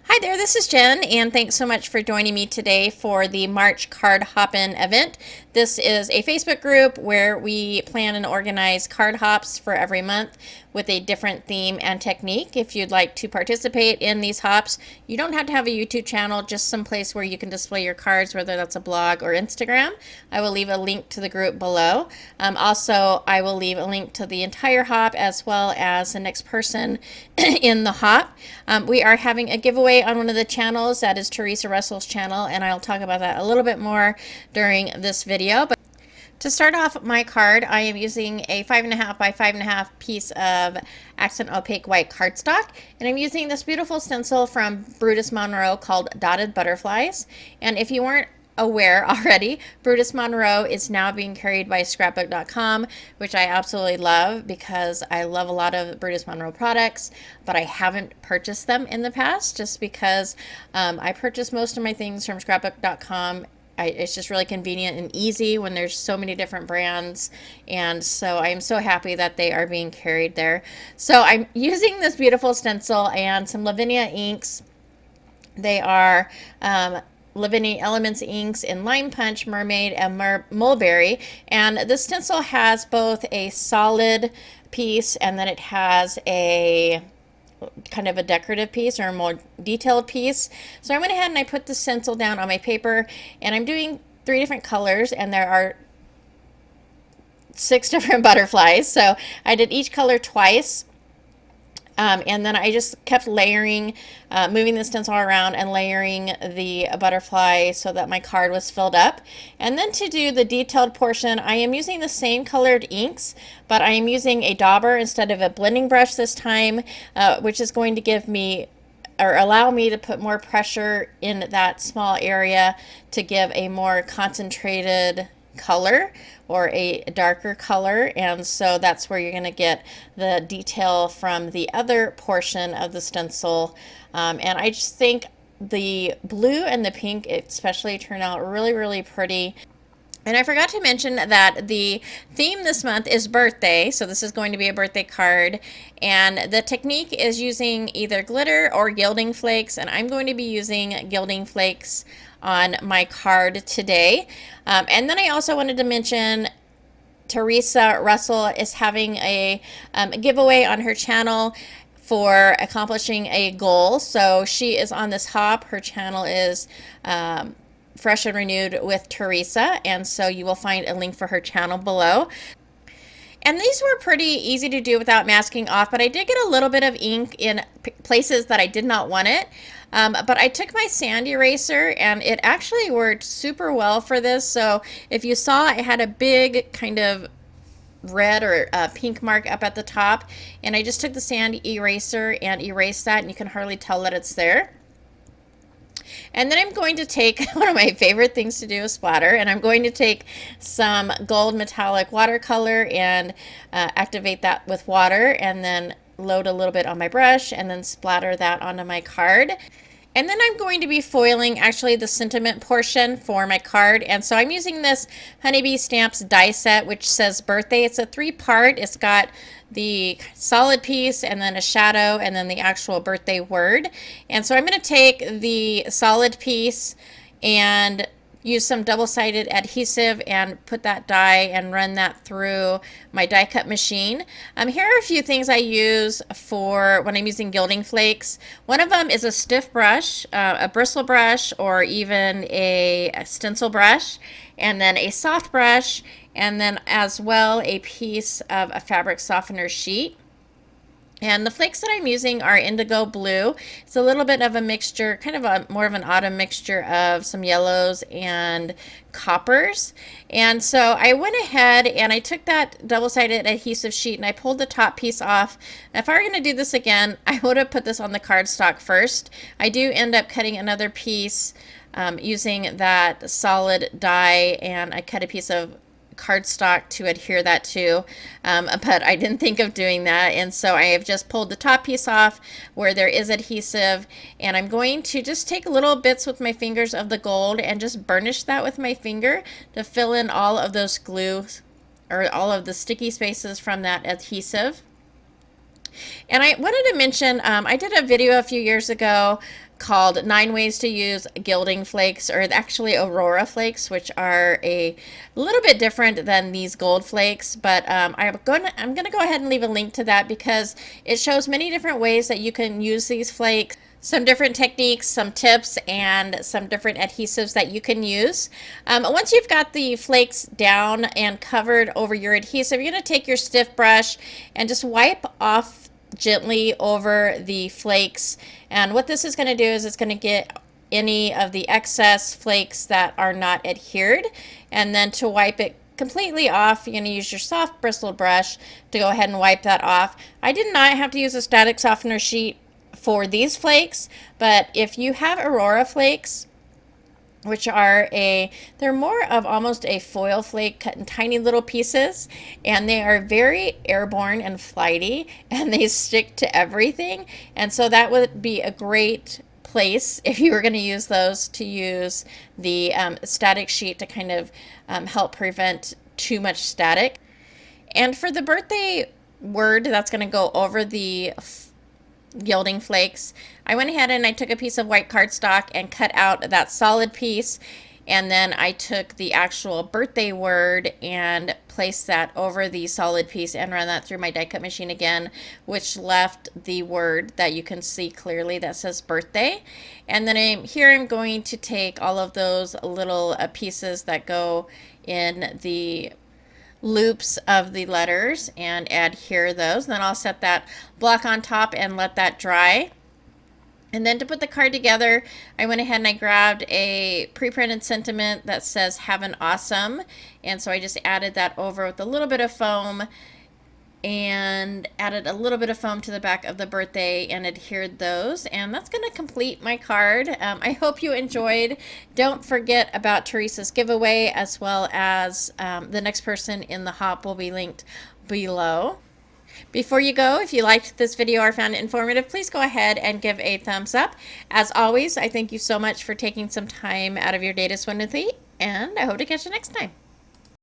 Hi there, this is Jen, and thanks so much for joining me today for the March Card Hoppin event. This is a Facebook group where we plan and organize card hops for every month with a different theme and technique. If you'd like to participate in these hops, you don't have to have a YouTube channel, just some place where you can display your cards, whether that's a blog or Instagram. I will leave a link to the group below. Also, I will leave a link to the entire hop as well as the next person in the hop. We are having a giveaway on one of the channels. That is Teresa Russell's channel, and I'll talk about that a little bit more during this video. But to start off my card, I am using a 5.5 by 5.5 piece of accent opaque white cardstock, and I'm using this beautiful stencil from Brutus Monroe called Dotted Butterflies. And if you weren't aware already, Brutus Monroe is now being carried by scrapbook.com, which I absolutely love because I love a lot of Brutus Monroe products, but I haven't purchased them in the past just because I purchase most of my things from scrapbook.com. It's just really convenient and easy when there's so many different brands, and so I'm so happy that they are being carried there. So I'm using this beautiful stencil and some Lavinia inks. They are Lavinia Elements inks in Lime Punch, Mermaid, and Mulberry. And this stencil has both a solid piece and then it has a kind of a decorative piece or a more detailed piece. So I went ahead and I put the stencil down on my paper, and I'm doing 3 different colors, and there are 6 different butterflies. So I did each color twice. And then I just kept layering, moving the stencil around and layering the butterfly so that my card was filled up. And then to do the detailed portion, I am using the same colored inks, but I am using a dauber instead of a blending brush this time, which is going to give me or allow me to put more pressure in that small area to give a more concentrated color or a darker color. And so that's where you're going to get the detail from the other portion of the stencil. And I just think the blue and the pink especially turn out really pretty. And I forgot to mention that the theme this month is birthday, so this is going to be a birthday card, and the technique is using either glitter or gilding flakes, and I'm going to be using gilding flakes on my card today. And then I also wanted to mention Teresa Russell is having a giveaway on her channel for accomplishing a goal. So she is on this hop. Her channel is Fresh and Renewed with Teresa, and so you will find a link for her channel below. And these were pretty easy to do without masking off, but I did get a little bit of ink in places that I did not want it. But I took my sand eraser and it actually worked super well for this. So if you saw, I had a big kind of red or pink mark up at the top, and I just took the sand eraser and erased that, and you can hardly tell that it's there. And then I'm going to take one of my favorite things to do is splatter, and I'm going to take some gold metallic watercolor and activate that with water, and then load a little bit on my brush and then splatter that onto my card. And then I'm going to be foiling actually the sentiment portion for my card. And so I'm using this HoneyBee Stamps die set, which says birthday. It's a 3-part. It's got the solid piece and then a shadow and then the actual birthday word. And so I'm going to take the solid piece and use some double-sided adhesive and put that die and run that through my die cut machine. Here are a few things I use for when I'm using gilding flakes. One of them is a stiff brush, a bristle brush, or even a stencil brush, and then a soft brush, and then as well a piece of a fabric softener sheet. And the flakes that I'm using are indigo blue. It's a little bit of a mixture, kind of a more of an autumn mixture of some yellows and coppers. And so I went ahead and I took that double-sided adhesive sheet and I pulled the top piece off. If I were going to do this again, I would have put this on the cardstock first. I do end up cutting another piece using that solid die, and I cut a piece of cardstock to adhere that to, but I didn't think of doing that, and so I have just pulled the top piece off where there is adhesive, and I'm going to just take little bits with my fingers of the gold and just burnish that with my finger to fill in all of those glue or all of the sticky spaces from that adhesive. And I wanted to mention, I did a video a few years ago called 9 Ways to Use Gilding Flakes, or actually Aurora Flakes, which are a little bit different than these gold flakes. But I'm gonna go ahead and leave a link to that because it shows many different ways that you can use these flakes, some different techniques, some tips, and some different adhesives that you can use. Once you've got the flakes down and covered over your adhesive, you're going to take your stiff brush and just wipe off gently over the flakes. And what this is going to do is it's going to get any of the excess flakes that are not adhered. And then to wipe it completely off, you're going to use your soft bristled brush to go ahead and wipe that off. I did not have to use a static softener sheet for these flakes, but if you have Aurora flakes, which are they're more of almost a foil flake cut in tiny little pieces, and they are very airborne and flighty, and they stick to everything. And so that would be a great place if you were going to use those, to use the static sheet to kind of help prevent too much static. And for the birthday word that's going to go over the gilding flakes, I went ahead and I took a piece of white cardstock and cut out that solid piece, and then I took the actual birthday word and placed that over the solid piece and ran that through my die cut machine again, which left the word that you can see clearly that says birthday. And then I'm going to take all of those little pieces that go in the loops of the letters and adhere those. Then I'll set that block on top and let that dry. And then to put the card together, I went ahead and I grabbed a pre-printed sentiment that says "Have an awesome," and so I just added that over with a little bit of foam, and added a little bit of foam to the back of the birthday and adhered those. And that's going to complete my card. I hope you enjoyed. Don't forget about Teresa's giveaway, as well as the next person in the hop will be linked below. Before you go, if you liked this video or found it informative, please go ahead and give a thumbs up. As always, I thank you so much for taking some time out of your day to swim with me, and I hope to catch you next time.